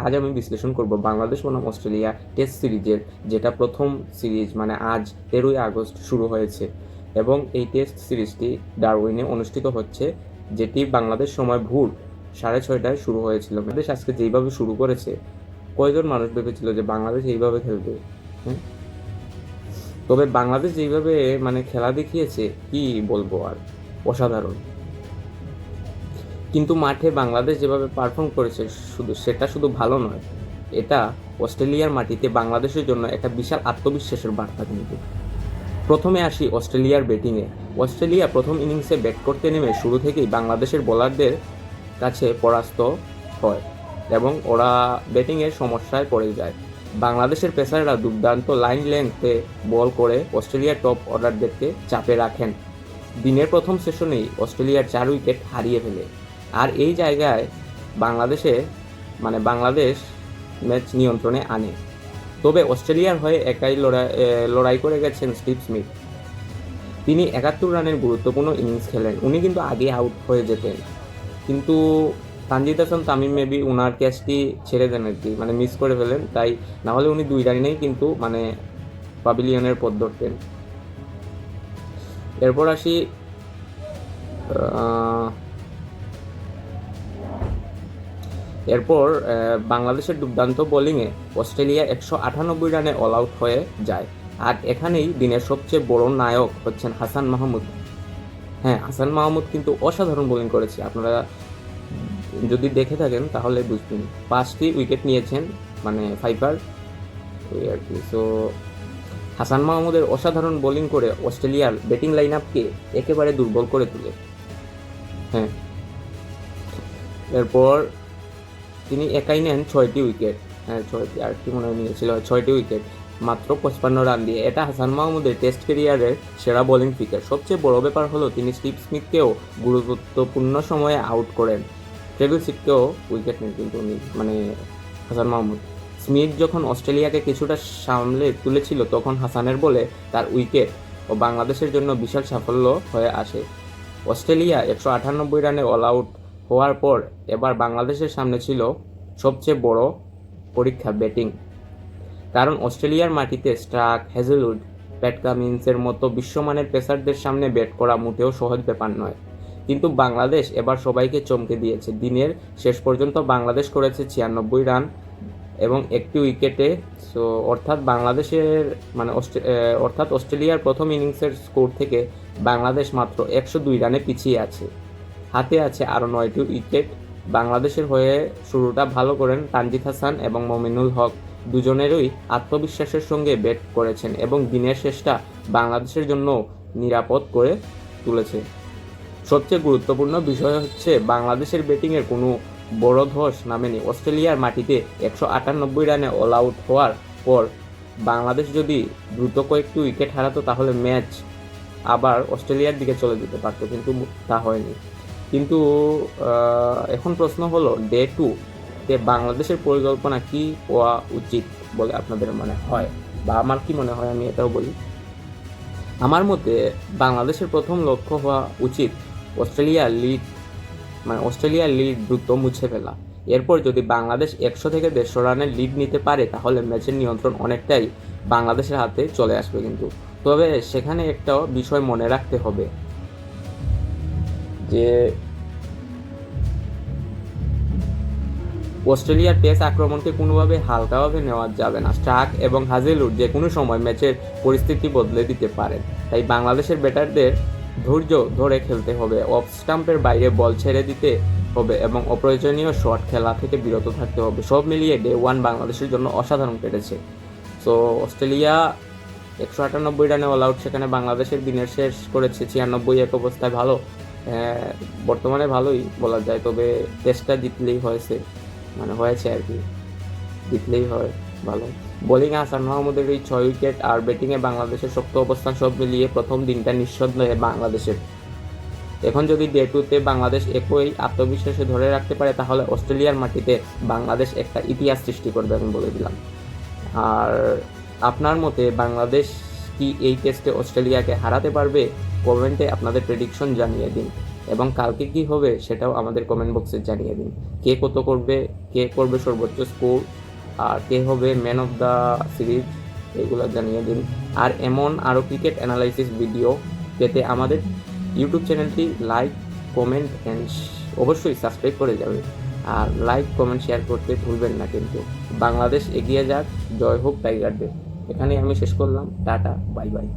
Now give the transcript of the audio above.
আজ আমি বিশ্লেষণ করব বাংলাদেশ বনাম অস্ট্রেলিয়া টেস্ট সিরিজের, যেটা প্রথম সিরিজ, মানে আজ 13ই আগস্ট শুরু হয়েছে এবং এই টেস্ট সিরিজটি ডারউইনে অনুষ্ঠিত হচ্ছে, যেটি বাংলাদেশ সময় ভোর 6:30টায় শুরু হয়েছিল। বাংলাদেশ আজকে যেইভাবে শুরু করেছে, কয়জন মানুষ ভেবেছিল যে বাংলাদেশ এইভাবে খেলবে? হ্যাঁ, তবে বাংলাদেশ যেইভাবে মানে খেলা দেখিয়েছে, কি বলবো আর, অসাধারণ। কিন্তু মাঠে বাংলাদেশ যেভাবে পারফর্ম করেছে, শুধু ভালো নয়, এটা অস্ট্রেলিয়ার মাটিতে বাংলাদেশের জন্য একটা বিশাল আত্মবিশ্বাসের বার্তা। কিন্তু প্রথমে আসি অস্ট্রেলিয়ার ব্যাটিংয়ে। অস্ট্রেলিয়া প্রথম ইনিংসে ব্যাট করতে নেমে শুরু থেকেই বাংলাদেশের বোলারদের কাছে পরাস্ত হয় এবং ওরা ব্যাটিংয়ের সমস্যায় পড়ে যায়। বাংলাদেশের পেসাররা দুর্দান্ত লাইন লেংথে বল করে অস্ট্রেলিয়ার টপ অর্ডারদেরকে চাপে রাখেন। দিনের প্রথম সেশনেই অস্ট্রেলিয়ার 4 উইকেট হারিয়ে ফেলে, আর এই জায়গায় বাংলাদেশ ম্যাচ নিয়ন্ত্রণে আনে। তবে অস্ট্রেলিয়ার হয়ে একাই লড়াই করে গেছেন স্টিভ স্মিথ। তিনি 71 রানের গুরুত্বপূর্ণ ইনিংস খেলেন। উনি কিন্তু আগে আউট হয়ে যেতেন, কিন্তু তানজিদ হাসান তামিম মেবি উনার ক্যাচটি ছেড়ে দেন আর কি, মানে মিস করে ফেলেন, তাই না হলে উনি 2 রানেই কিন্তু পাভিলিয়নের পথ ধরতেন। এরপর আসি বাংলাদেশের দুর্দান্ত বোলিংয়ে অস্ট্রেলিয়া 198 রানে অল আউট হয়ে যায়। আর এখানেই দিনের সবচেয়ে বড় নায়ক হচ্ছেন হাসান মাহমুদ। হ্যাঁ, হাসান মাহমুদ কিন্তু অসাধারণ বোলিং করেছে। আপনারা যদি দেখে থাকেন তাহলে বুঝবেন। 5টি উইকেট নিয়েছেন, মানে ফাইবার ওই আর কি। সো হাসান মাহমুদের অসাধারণ বোলিং করে অস্ট্রেলিয়ার ব্যাটিং লাইন আপকে একেবারে দুর্বল করে তোলে। হ্যাঁ, এরপর তিনি একাই নেন 6টি উইকেট। হ্যাঁ, 6টি, আর কি মনে নিয়েছিল 6টি উইকেট মাত্র 55 রান দিয়ে। এটা হাসান মাহমুদের টেস্ট ক্যারিয়ারের সেরা বোলিং ফিগার। সবচেয়ে বড় ব্যাপার হলো তিনি স্টিভ স্মিথকেও গুরুত্বপূর্ণ সময়ে আউট করেন। ট্রেভিল সিটকেও উইকেট নেন কিন্তু উনি, মানে হাসান মাহমুদ। স্মিথ যখন অস্ট্রেলিয়াকে কিছুটা সামলে তুলেছিল, তখন হাসানের বলে তার উইকেট ও বাংলাদেশের জন্য বিশাল সাফল্য হয়ে আসে। অস্ট্রেলিয়া 198 রানে অল আউট হওয়ার পর এবার বাংলাদেশের সামনে ছিল সবচেয়ে বড় পরীক্ষা, ব্যাটিং। কারণ অস্ট্রেলিয়ার মাটিতে স্টার্ক, হ্যাজেলউড, প্যাট কামিন্সের মতো বিশ্বমানের পেসারদের সামনে ব্যাট করা মোটেও সহজ ব্যাপার নয়। কিন্তু বাংলাদেশ এবার সবাইকে চমকে দিয়েছে। দিনের শেষ পর্যন্ত বাংলাদেশ করেছে 96 রান এবং 1টি উইকেটে। সো অর্থাৎ অস্ট্রেলিয়ার প্রথম ইনিংসের স্কোর থেকে বাংলাদেশ মাত্র 102 রানে পিছিয়ে আছে। হাতে আছে আরও 9টি উইকেট। বাংলাদেশের হয়ে শুরুটা ভালো করেন তানজিদ হাসান এবং মমিনুল হক। দুজনেরই আত্মবিশ্বাসের সঙ্গে ব্যাট করেছেন এবং দিনের শেষটা বাংলাদেশের জন্য নিরাপদ করে তুলেছে। সবচেয়ে গুরুত্বপূর্ণ বিষয় হচ্ছে বাংলাদেশের ব্যাটিংয়ের কোনো বড় ধস নামেনি। অস্ট্রেলিয়ার মাটিতে 198 রানে অল আউট হওয়ার পর বাংলাদেশ যদি দ্রুত কয়েকটি উইকেট হারাতো, তাহলে ম্যাচ আবার অস্ট্রেলিয়ার দিকে চলে যেতে পারত, কিন্তু তা হয়নি। কিন্তু এখন প্রশ্ন হলো, ডে 2-তে বাংলাদেশের পরিকল্পনা কি হওয়া উচিত বলে আপনাদের মনে হয়, বা আমার কি মনে হয় আমি এটাও বলি। আমার মতে বাংলাদেশের প্রথম লক্ষ্য হওয়া উচিত অস্ট্রেলিয়ার লিড দ্রুত মুছে ফেলা। এরপর যদি বাংলাদেশ 100 থেকে 150 রানের লিড নিতে পারে, তাহলে ম্যাচের নিয়ন্ত্রণ অনেকটাই বাংলাদেশের হাতে চলে আসবে। কিন্তু তবে সেখানে একটা বিষয় মনে রাখতে হবে যে অস্ট্রেলিয়ার পেস আক্রমণকে কোনোভাবে হালকাভাবে নেওয়া যাবে না। স্টার্ক এবং হ্যাজেলউড যে কোনো সময় ম্যাচের পরিস্থিতি বদলে দিতে পারেন। তাই বাংলাদেশের ব্যাটারদের ধৈর্য ধরে খেলতে হবে, অফ স্টাম্পের বাইরে বল ছেড়ে দিতে হবে এবং অপ্রয়োজনীয় শট খেলা থেকে বিরত থাকতে হবে। সব মিলিয়ে ডে 1 বাংলাদেশের জন্য অসাধারণ কেটেছে। সো অস্ট্রেলিয়া 198 রানে অল আউট, সেখানে বাংলাদেশের দিনের শেষ করেছে 96। এক অবস্থায় ভালো, বর্তমানে ভালোই বলা যায়। তবে টেস্টটা জিতলেই হয়েছে আর কি, জিতলেই হয় ভালো। বোলিংয়ে হাসান মাহমুদের এই 6 উইকেট আর ব্যাটিংয়ে বাংলাদেশের শক্ত অবস্থান, সব মিলিয়ে প্রথম দিনটা নিঃসন্দেহে বাংলাদেশের। এখন যদি ডে 2-তে বাংলাদেশ একই আত্মবিশ্বাসে ধরে রাখতে পারে, তাহলে অস্ট্রেলিয়ার মাটিতে বাংলাদেশ একটা ইতিহাস সৃষ্টি করবে, আমি বলে দিলাম। আর আপনার মতে বাংলাদেশ কি এই টেস্টে অস্ট্রেলিয়াকে হারাতে পারবে? কমেন্টে আপনাদের প্রেডিকশন জানিয়ে দিন। এবং কালকে কী হবে সেটাও আমাদের কমেন্ট বক্সে জানিয়ে দিন। কে কত করবে, কে করবে সর্বোচ্চ স্কোর, আর কে হবে ম্যান অফ দ্য সিরিজ, এগুলো জানিয়ে দিন। আর এমন আরও ক্রিকেট অ্যানালাইসিস ভিডিও পেতে আমাদের ইউটিউব চ্যানেলটি লাইক, কমেন্ট অ্যান্ড অবশ্যই সাবস্ক্রাইব করে যাবে। আর লাইক, কমেন্ট, শেয়ার করতে ভুলবেন না কিন্তু। বাংলাদেশ এগিয়ে যাক, জয় হোক টাইগারদের। এখানেই আমি শেষ করলাম। Tata, bye bye.